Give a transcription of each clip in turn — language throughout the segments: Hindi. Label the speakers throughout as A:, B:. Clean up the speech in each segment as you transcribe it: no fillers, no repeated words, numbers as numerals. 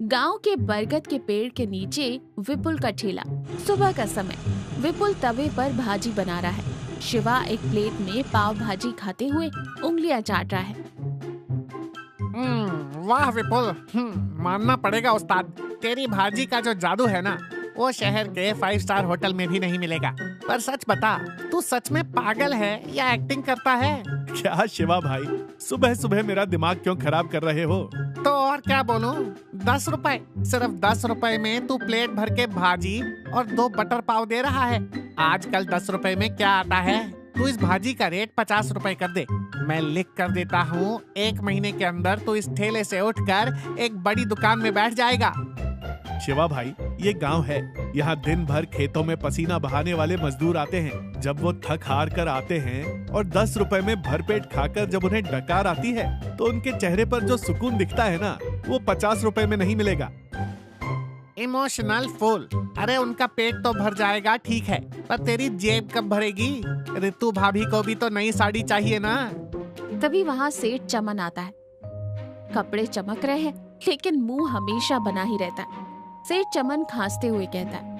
A: गांव के बरगद के पेड़ के नीचे विपुल का ठेला। सुबह का समय। विपुल तवे पर भाजी बना रहा है। शिवा एक प्लेट में पाव भाजी खाते हुए उंगलियां चाट रहा है।
B: वाह विपुल, मानना पड़ेगा उस्ताद, तेरी भाजी का जो जादू है ना, वो शहर के 5 स्टार होटल में भी नहीं मिलेगा। पर सच बता, तू सच में पागल है या एक्टिंग करता है?
C: क्या शिवा भाई, सुबह सुबह मेरा दिमाग क्यों खराब कर रहे हो?
B: तो और क्या बोलूं? 10 रुपए, सिर्फ 10 रुपए में तू प्लेट भर के भाजी और 2 बटर पाव दे रहा है। आजकल 10 रुपए में क्या आता है? तू इस भाजी का रेट 50 रुपए कर दे। मैं लिख कर देता हूँ, 1 महीने के अंदर तू इस ठेले से उठकर एक बड़ी दुकान में बैठ जाएगा।
C: शिवा भाई, ये गांव है। यहाँ दिन भर खेतों में पसीना बहाने वाले मजदूर आते हैं। जब वो थक हार कर आते हैं और 10 रुपए में भरपेट खाकर जब उन्हें डकार आती है, तो उनके चेहरे पर जो सुकून दिखता है ना, वो 50 रुपए में नहीं मिलेगा।
B: Emotional fool. अरे उनका पेट तो भर जाएगा, ठीक है, पर तेरी जेब कब भरेगी? ऋतु भाभी को भी तो नई साड़ी चाहिए ना।
A: तभी वहाँ सेठ चमन आता है। कपड़े चमक रहे हैं, लेकिन मुंह हमेशा बना ही रहता है। सेठ चमन खांसते हुए कहता है,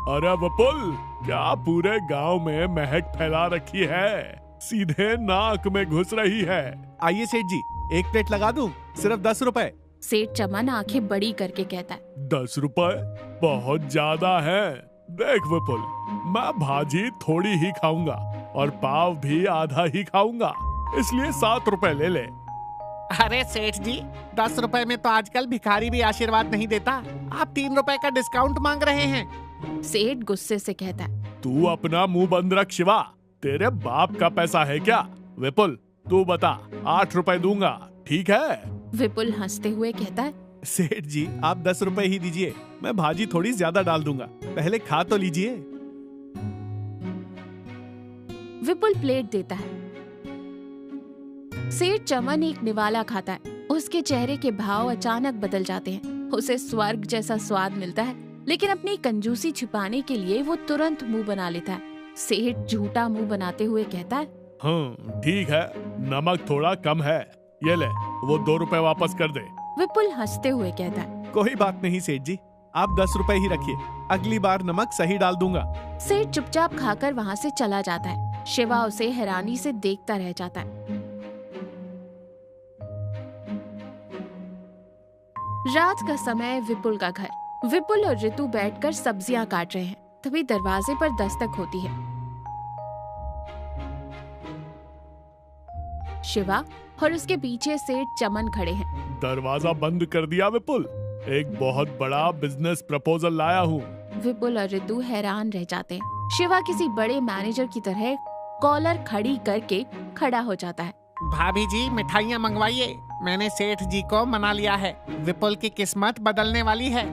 C: अरे विपुल, क्या पूरे गांव में महक फैला रखी है, सीधे नाक में घुस रही है। आइए सेठ जी, एक प्लेट लगा दूं, सिर्फ 10 रुपए।
A: सेठ चमन आंखें बड़ी करके कहता है,
C: 10 रुपए बहुत ज्यादा है। देख विपुल, मैं भाजी थोड़ी ही खाऊंगा और पाव भी आधा ही खाऊंगा, इसलिए 7 रुपए ले ले।
B: अरे सेठ जी, 10 रुपए में तो आजकल भिखारी भी आशीर्वाद नहीं देता। आप 3 रुपए का डिस्काउंट मांग रहे हैं।
A: सेठ गुस्से से कहता है,
C: तू अपना मुंह बंद रख शिवा, तेरे बाप का पैसा है क्या? विपुल, तू बता, 8 रुपए दूंगा, ठीक है?
A: विपुल हंसते हुए कहता है,
C: सेठ जी, आप 10 रुपए ही दीजिए, मैं भाजी थोड़ी ज्यादा डाल दूंगा, पहले खा तो लीजिए।
A: विपुल प्लेट देता है। सेठ चमन एक निवाला खाता है। उसके चेहरे के भाव अचानक बदल जाते हैं। उसे स्वर्ग जैसा स्वाद मिलता है, लेकिन अपनी कंजूसी छिपाने के लिए वो तुरंत मुंह बना लेता है। सेठ झूठा मुंह बनाते हुए कहता है,
C: ठीक है, नमक थोड़ा कम है, ये ले, वो 2 रुपए वापस कर दे।
A: विपुल हंसते हुए कहता है,
C: कोई बात नहीं सेठ जी, आप 10 रुपए ही रखिए, अगली बार नमक सही डाल दूंगा।
A: सेठ चुपचाप खाकर वहाँ से चला जाता है। शिवा उसे हैरानी से देखता रह जाता है। रात का समय। विपुल का घर। विपुल और ऋतु बैठकर सब्जियां काट रहे हैं। तभी दरवाजे पर दस्तक होती है। शिवा और उसके पीछे सेठ चमन खड़े हैं।
C: दरवाजा बंद कर दिया विपुल, एक बहुत बड़ा बिजनेस प्रपोजल लाया हूँ।
A: विपुल और ऋतु हैरान रह जाते हैं। शिवा किसी बड़े मैनेजर की तरह कॉलर खड़ी करके खड़ा हो जाता है।
B: भाभी जी, मिठाइयाँ मंगवाइए, मैंने सेठ जी को मना लिया है। विपुल की किस्मत बदलने वाली है।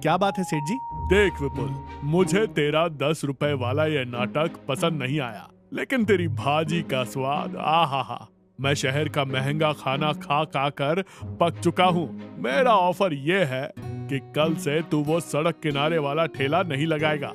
C: क्या बात है सेठ जी? देख विपुल, मुझे तेरा 10 रुपए वाला ये नाटक पसंद नहीं आया, लेकिन तेरी भाजी का स्वाद, आहा, मैं शहर का महंगा खाना खा खा कर पक चुका हूँ। मेरा ऑफर ये है कि कल से तू वो सड़क किनारे वाला ठेला नहीं लगाएगा।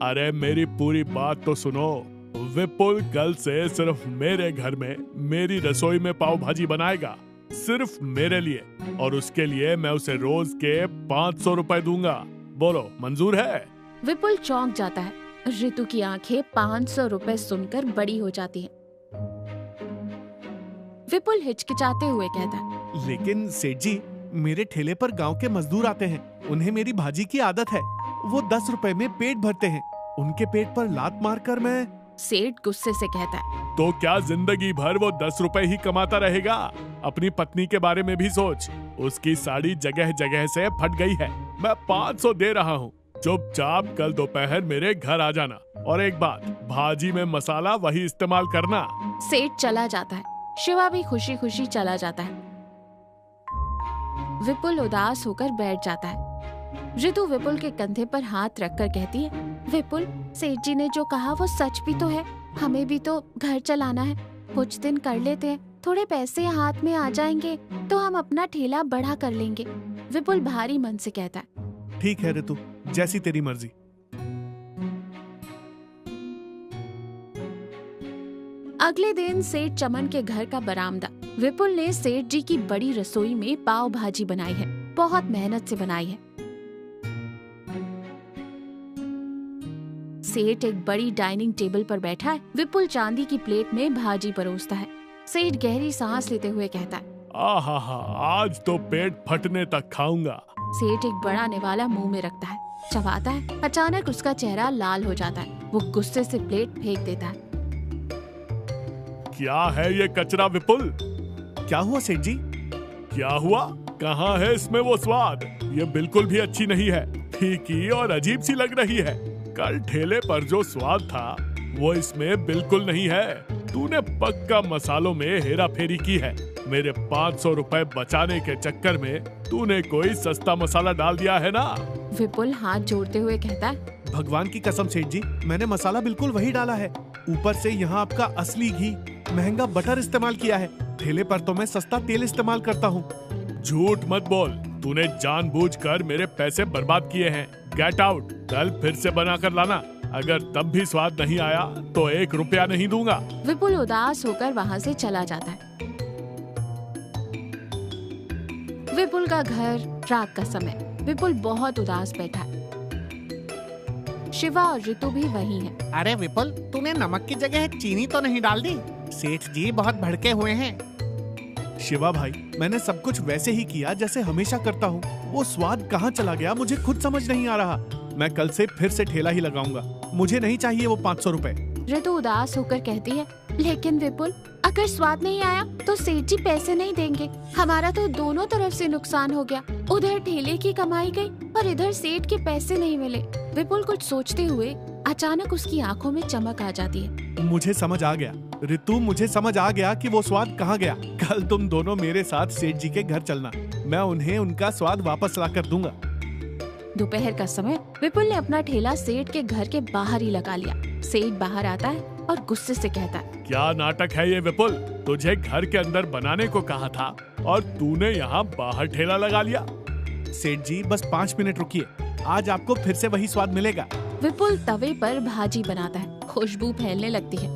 C: अरे मेरी पूरी बात तो सुनो। विपुल कल से सिर्फ मेरे घर में मेरी रसोई में पाव भाजी बनाएगा, सिर्फ मेरे लिए, और उसके लिए मैं उसे रोज के 500 रुपए दूंगा। बोलो, मंजूर है?
A: विपुल चौंक जाता है। ऋतु की आंखें 500 रुपए सुनकर बड़ी हो जाती हैं। विपुल हिचकिचाते हुए कहता है,
C: लेकिन सेठ जी, मेरे ठेले पर गांव के मजदूर आते हैं, उन्हें मेरी भाजी की आदत है, वो 10 रुपए में पेट भरते हैं, उनके पेट पर लात मारकर मैं।
A: सेठ गुस्से से कहता है,
C: तो क्या जिंदगी भर वो 10 रुपए ही कमाता रहेगा? अपनी पत्नी के बारे में भी सोच, उसकी साड़ी जगह जगह से फट गई है, मैं 500 दे रहा हूँ। चुपचाप कल दोपहर मेरे घर आ जाना, और एक बात, भाजी में मसाला वही इस्तेमाल करना।
A: सेठ चला जाता है। शिवा भी खुशी खुशी चला जाता है। विपुल उदास होकर बैठ जाता है। ऋतु विपुल के कंधे पर हाथ रखकर कहती है, विपुल, सेठ जी ने जो कहा वो सच भी तो है, हमें भी तो घर चलाना है, कुछ दिन कर लेते हैं, थोड़े पैसे हाथ में आ जाएंगे तो हम अपना ठेला बड़ा कर लेंगे। विपुल भारी मन से कहता है,
C: ठीक है ऋतु, जैसी तेरी मर्जी।
A: अगले दिन सेठ चमन के घर का बरामदा। विपुल ने सेठ जी की बड़ी रसोई में पाव भाजी बनाई है। बहुत मेहनत से बनाई है। सेठ एक बड़ी डाइनिंग टेबल पर बैठा है। विपुल चांदी की प्लेट में भाजी परोसता है। सेठ गहरी सांस लेते हुए कहता है,
C: आहा, आज तो पेट फटने तक खाऊंगा।
A: सेठ एक बड़ा निवाला मुंह में रखता है, चबाता है। अचानक उसका चेहरा लाल हो जाता है। वो गुस्से से प्लेट फेंक देता है।
C: क्या है ये कचरा विपुल?
B: क्या हुआ सेठ जी?
C: क्या हुआ? कहाँ है इसमें वो स्वाद? ये बिल्कुल भी अच्छी नहीं है, फीकी और अजीब सी लग रही है। कल ठेले पर जो स्वाद था वो इसमें बिल्कुल नहीं है। तूने पक्का मसालों में हेरा फेरी की है। मेरे 500 रुपए बचाने के चक्कर में तूने कोई सस्ता मसाला डाल दिया है ना?
A: विपुल हाथ जोड़ते हुए कहता है,
B: भगवान की कसम सेठ जी, मैंने मसाला बिल्कुल वही डाला है। ऊपर से यहाँ आपका असली घी, महंगा बटर इस्तेमाल किया है। ठेले पर तो मैं सस्ता तेल इस्तेमाल करता हूँ।
C: झूठ मत बोल। तूने जानबूझकर मेरे पैसे बर्बाद किए हैं। Get out. कल फिर से बना कर लाना। अगर तब भी स्वाद नहीं आया तो 1 रुपया नहीं दूंगा।
A: विपुल उदास होकर वहाँ से चला जाता है। विपुल का घर, रात का समय। विपुल बहुत उदास बैठा है। शिवा और ऋतु भी वहीं हैं।
B: अरे विपुल, तूने नमक की जगह चीनी तो नहीं डाल दी? सेठ जी बहुत भड़के हुए हैं। शिवा भाई, मैंने सब कुछ वैसे ही किया जैसे हमेशा करता हूँ। वो स्वाद कहाँ चला गया मुझे खुद समझ नहीं आ रहा। मैं कल से फिर से ठेला ही लगाऊंगा। मुझे नहीं चाहिए वो 500 रुपए।
A: ऋतु उदास होकर कहती है, लेकिन विपुल, अगर स्वाद नहीं आया तो सेठ जी पैसे नहीं देंगे। हमारा तो दोनों तरफ से नुकसान हो गया। उधर ठेले की कमाई गई और इधर सेठ के पैसे नहीं मिले। विपुल कुछ सोचते हुए अचानक उसकी आंखों में चमक आ जाती है।
B: मुझे समझ आ गया ऋतु, मुझे समझ आ गया कि वो स्वाद कहाँ गया। कल तुम दोनों मेरे साथ सेठ जी के घर चलना। मैं उन्हें उनका स्वाद वापस ला कर दूंगा।
A: दोपहर का समय। विपुल ने अपना ठेला सेठ के घर के बाहर ही लगा लिया। सेठ बाहर आता है और गुस्से से कहता है,
C: क्या नाटक है ये विपुल? तुझे घर के अंदर बनाने को कहा था और तूने यहाँ बाहर ठेला लगा लिया।
B: सेठ जी बस 5 मिनट रुकिए, आज आपको फिर से वही स्वाद मिलेगा।
A: विपुल तवे पर भाजी बनाता है। खुशबू फैलने लगती है।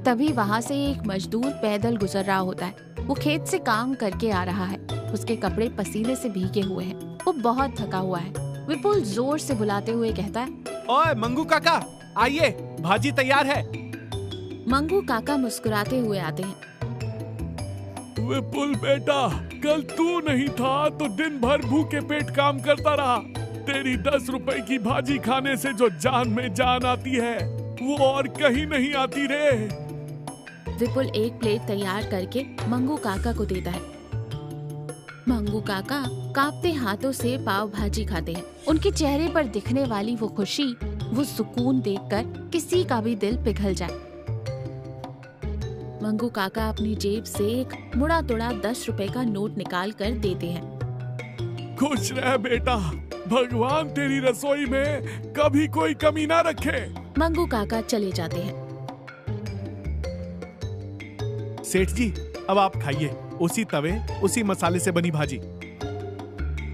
A: तभी वहाँ से एक मजदूर पैदल गुजर रहा होता है। वो खेत से काम करके आ रहा है। उसके कपड़े पसीने से भीगे हुए हैं। वो बहुत थका हुआ है। विपुल जोर से बुलाते हुए कहता है,
B: ओए मंगू काका, आइए, भाजी तैयार है।
A: मंगू काका मुस्कुराते हुए आते हैं।
C: विपुल बेटा, कल तू नहीं था तो दिन भर भूखे पेट काम करता रहा। तेरी 10 रुपए की भाजी खाने से जो जान में जान आती है वो और कहीं नहीं आती रे।
A: विपुल एक प्लेट तैयार करके मंगू काका को देता है। मंगू काका कांपते हाथों से पाव भाजी खाते हैं। उनके चेहरे पर दिखने वाली वो खुशी, वो सुकून देखकर किसी का भी दिल पिघल जाए। मंगू काका अपनी जेब से एक मुड़ा तोड़ा 10 रुपए का नोट निकाल कर देते हैं।
C: खुश रह बेटा, भगवान तेरी रसोई में कभी कोई कमी ना रखे।
A: मंगू काका चले जाते हैं।
B: सेठ जी, अब आप खाइए, उसी तवे उसी मसाले से बनी भाजी।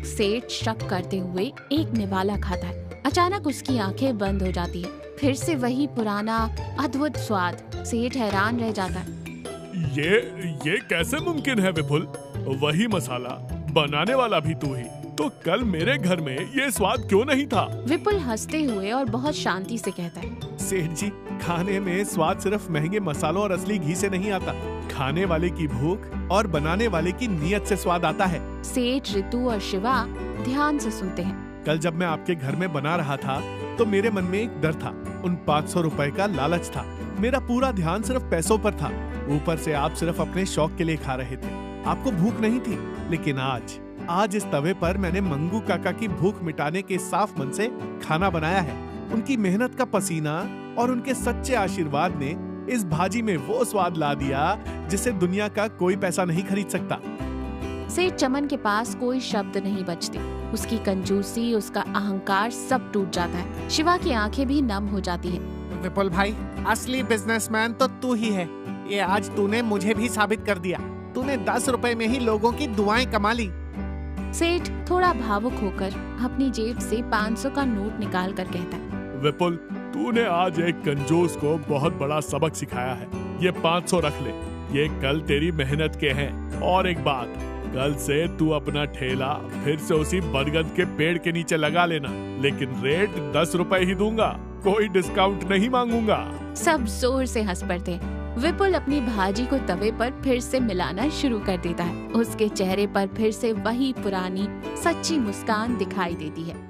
A: सेठ शक करते हुए एक निवाला खाता है। अचानक उसकी आंखें बंद हो जाती है। फिर से वही पुराना अद्भुत स्वाद। सेठ हैरान रह जाता है।
C: ये कैसे मुमकिन है विपुल? वही मसाला, बनाने वाला भी तू ही, तो कल मेरे घर में ये स्वाद क्यों नहीं था?
A: विपुल हंसते हुए और बहुत शांति से कहता है,
B: सेठ जी, खाने में स्वाद सिर्फ महंगे मसालों और असली घी से नहीं आता। खाने वाले की भूख और बनाने वाले की नीयत से स्वाद आता है।
A: सेठ, ऋतु और शिवा ध्यान से सुनते हैं।
B: कल जब मैं आपके घर में बना रहा था तो मेरे मन में एक डर था। उन 500 रुपए का लालच था। मेरा पूरा ध्यान सिर्फ पैसों पर था। ऊपर से आप सिर्फ अपने शौक के लिए खा रहे थे। आपको भूख नहीं थी। लेकिन आज इस तवे पर मैंने मंगू काका की भूख मिटाने के साफ मन से खाना बनाया है। उनकी मेहनत का पसीना और उनके सच्चे आशीर्वाद ने इस भाजी में वो स्वाद ला दिया जिसे दुनिया का कोई पैसा नहीं खरीद सकता।
A: सेठ चमन के पास कोई शब्द नहीं बचते। उसकी कंजूसी, उसका अहंकार सब टूट जाता है। शिवा की आंखें भी नम हो जाती हैं।
B: विपुल भाई, असली बिजनेसमैन तो तू ही है। ये आज तूने मुझे भी साबित कर दिया। तूने 10 रुपए में ही लोगों की दुआएं कमा ली।
C: सेठ थोड़ा भावुक होकर अपनी जेब से 500 का नोट निकाल कर कहता है,
B: विपुल, तूने आज एक कंजूस को बहुत बड़ा सबक सिखाया है। ये 500 रख ले।
C: ये कल तेरी मेहनत के हैं। और एक बात, कल से तू अपना ठेला फिर से उसी बरगद के पेड़ के नीचे लगा लेना, लेकिन रेट 10 रुपए ही दूंगा, कोई डिस्काउंट नहीं मांगूंगा।
A: सब जोर से हंस पड़ते। विपुल अपनी भाजी को तवे पर फिर से मिलाना शुरू कर देता है। उसके चेहरे पर फिर से वही पुरानी सच्ची मुस्कान दिखाई देती है।